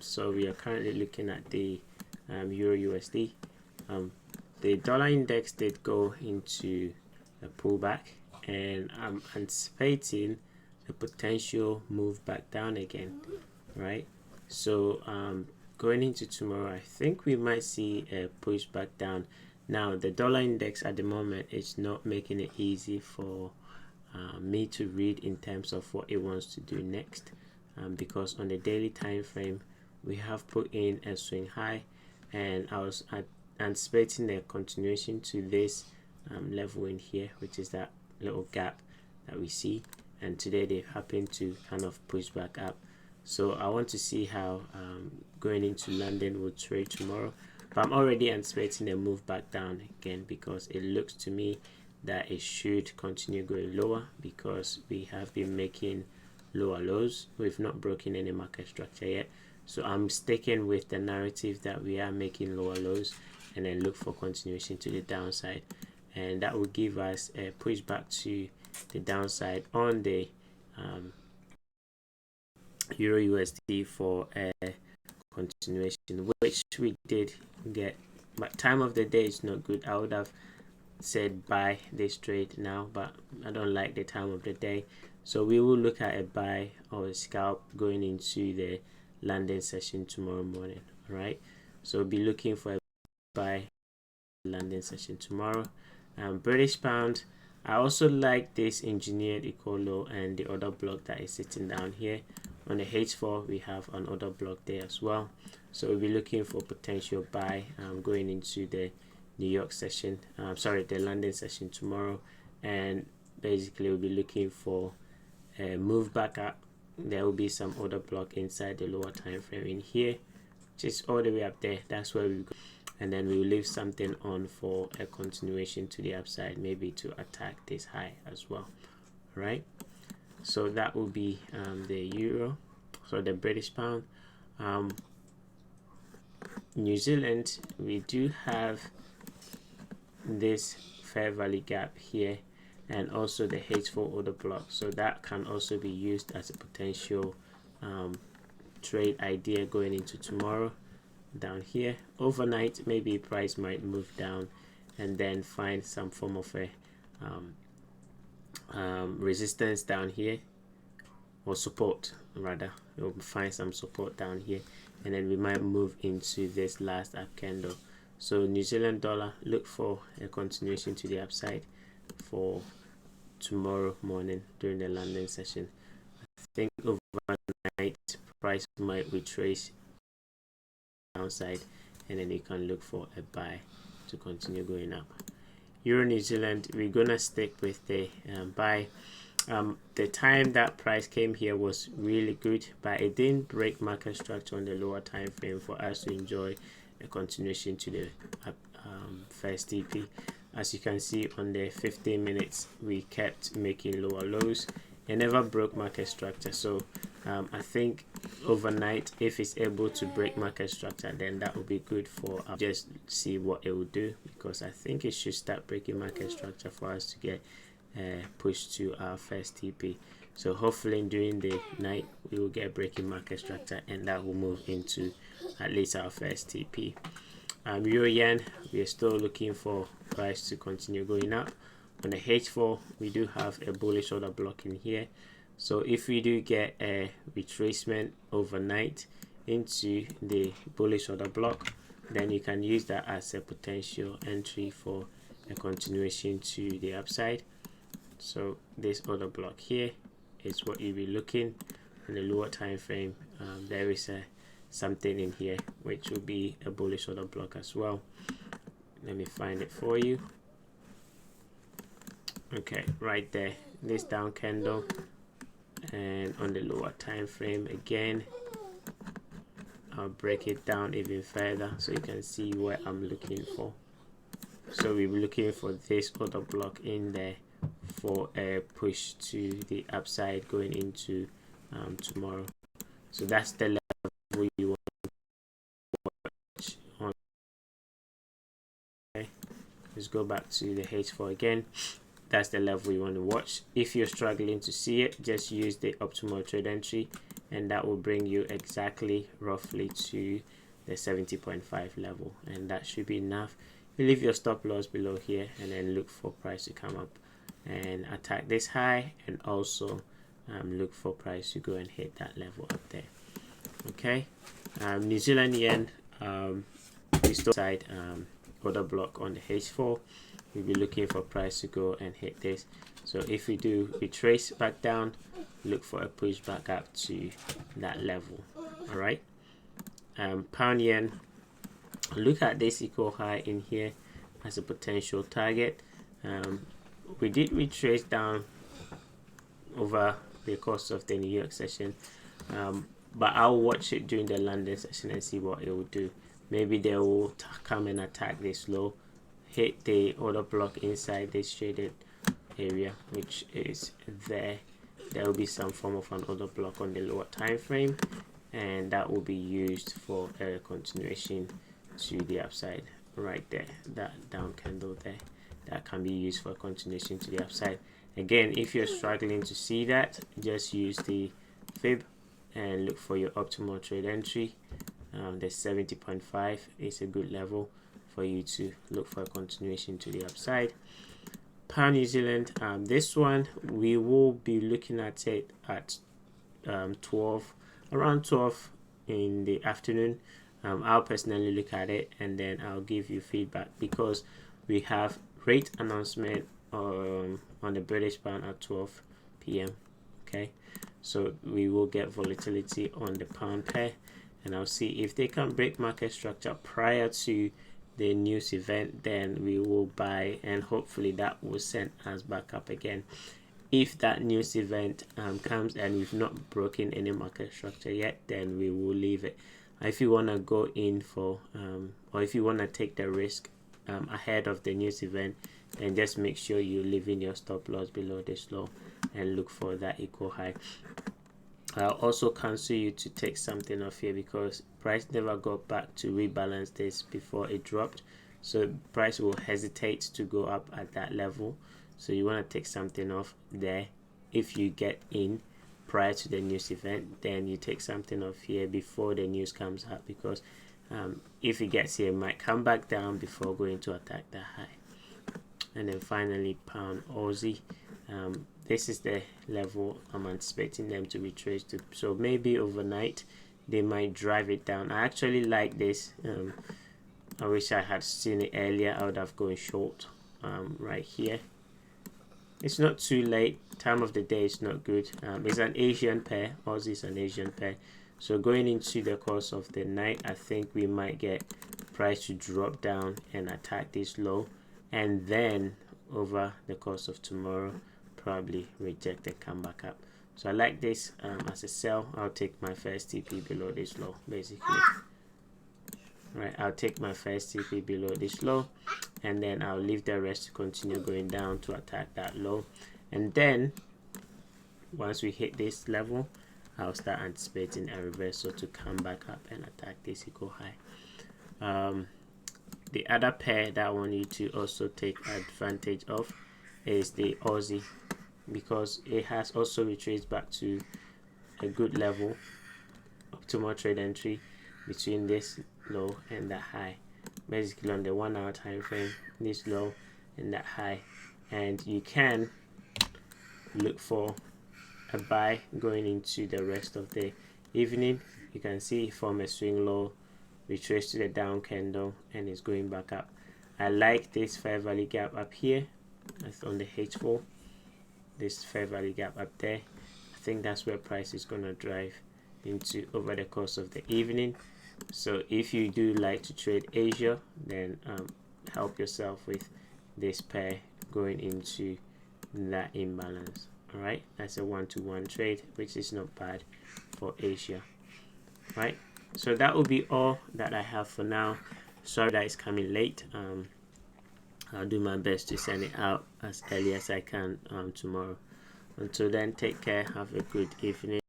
So we are currently looking at the Euro USD. The dollar index did go into a pullback, and I'm anticipating a potential move back down again, right? So going into tomorrow, I think we might see a push back down. Now the dollar index at the moment is not making it easy for me to read in terms of what it wants to do next, because on the daily time frame we have put in a swing high, and I was anticipating a continuation to this level in here, which is that little gap that we see, and today they happen to kind of push back up. So I want to see how going into London will trade tomorrow, but I'm already anticipating a move back down again, because it looks to me that it should continue going lower, because we have been making lower lows. We've not broken any market structure yet, so I'm sticking with the narrative that we are making lower lows and then look for continuation to the downside, and that will give us a push back to the downside on the Euro USD for a continuation, which we did get. But time of the day is not good. I would have said buy this trade now, but I don't like the time of the day, so we will look at a buy or a scalp going into the London session tomorrow morning. All right, so we'll be looking for a buy London session tomorrow. British pound, I also like this engineered equal low and the other block that is sitting down here. On the H4 we have another block there as well, so we'll be looking for potential buy going into the New York session, the London session tomorrow, and basically we'll be looking for a move back up. There will be some other block inside the lower time frame in here, just all the way up there. That's where we go, and then we will leave something on for a continuation to the upside, maybe to attack this high as well. All right, so that will be the euro, so the British pound. New Zealand, we do have this fair value gap here, and also the H4 order block, so that can also be used as a potential trade idea going into tomorrow. Down here overnight, maybe price might move down and then find some form of a resistance down here, or support rather. We'll find some support down here, and then we might move into this last up candle. So New Zealand dollar, look for a continuation to the upside for tomorrow morning during the London session. I think overnight price might retrace downside, and then you can look for a buy to continue going up. Euro New Zealand, we're gonna stick with the buy. The time that price came here was really good, but it didn't break market structure on the lower time frame for us to enjoy a continuation to the first TP. As you can see on the 15 minutes, we kept making lower lows and never broke market structure. So I think overnight, if it's able to break market structure, then that will be good for just see what it will do, because I think it should start breaking market structure for us to get pushed to our first TP. So hopefully during the night we will get breaking market structure, and that will move into at least our first TP. Euro yen, we are still looking for price to continue going up. On the H4 we do have a bullish order block in here, so if we do get a retracement overnight into the bullish order block, then you can use that as a potential entry for a continuation to the upside. So this order block here is what you'll be looking on the lower time frame. There is something in here which will be a bullish order block as well. Let me find it for you. Okay, right there, this down candle, and on the lower time frame again, I'll break it down even further so you can see what I'm looking for. So we'll be looking for this order block in there for a push to the upside going into tomorrow. So that's the level you want to watch on. Okay, let's go back to the H4 again. That's the level you want to watch. If you're struggling to see it, just use the optimal trade entry and that will bring you exactly roughly to the 70.5 level, and that should be enough. You leave your stop loss below here and then look for price to come up and attack this high, and also look for price to go and hit that level up there. Okay, New Zealand yen, we still side order block on the H4. We'll be looking for price to go and hit this. So if we do retrace back down, look for a push back up to that level. All right, pound yen, look at this equal high in here as a potential target. We did retrace down over the course of the New York session, but I'll watch it during the London session and see what it will do. Maybe they will come and attack this low, hit the order block inside this shaded area, which is there. There will be some form of an order block on the lower time frame, and that will be used for a continuation to the upside right there. That down candle there, that can be used for a continuation to the upside. Again, if you're struggling to see that, just use the fib and look for your optimal trade entry. The 70.5 is a good level for you to look for a continuation to the upside. Pound New Zealand, this one we will be looking at it at around 12 in the afternoon. I'll personally look at it and then I'll give you feedback, because we have rate announcement on the British pound at 12 p.m. Okay, so we will get volatility on the pound pair, and I'll see if they can break market structure prior to the news event. Then we will buy, and hopefully that will send us back up again. If that news event comes and we've not broken any market structure yet, then we will leave it. If you want to go in for or if you want to take the risk ahead of the news event, then just make sure you're leaving your stop loss below this low and look for that equal high. I'll also counsel you to take something off here, because price never got back to rebalance this before it dropped, so price will hesitate to go up at that level. So you want to take something off there. If you get in prior to the news event, then you take something off here before the news comes out, because if it gets here, it might come back down before going to attack the high. And then finally, pound Aussie, this is the level I'm anticipating them to retrace to. So maybe overnight they might drive it down. I actually like this. I wish I had seen it earlier. I would have gone short right here. It's not too late. Time of the day is not good. It's an Asian pair. Aussie is an Asian pair. So going into the course of the night, I think we might get price to drop down and attack this low, and then over the course of tomorrow probably reject and come back up. So I like this as a sell. I'll take my first TP below this low, basically. Right, I'll take my first TP below this low, and then I'll leave the rest to continue going down to attack that low. And then once we hit this level, I'll start anticipating a reversal to come back up and attack this equal high. The other pair that I want you to also take advantage of is the Aussie, because it has also retraced back to a good level, optimal trade entry between this low and that high, basically on the 1 hour time frame, this low and that high. And you can look for a buy going into the rest of the evening. You can see from a swing low, retrace to the down candle, and it's going back up. I like this fair value gap up here. That's on the H4. This fair value gap up there. I think that's where price is going to drive into over the course of the evening. So if you do like to trade Asia, then help yourself with this pair going into that imbalance. All right, that's a 1-to-1 trade, which is not bad for Asia. Right, so that will be all that I have for now. Sorry that it's coming late. I'll do my best to send it out as early as I can tomorrow. Until then, take care, have a good evening.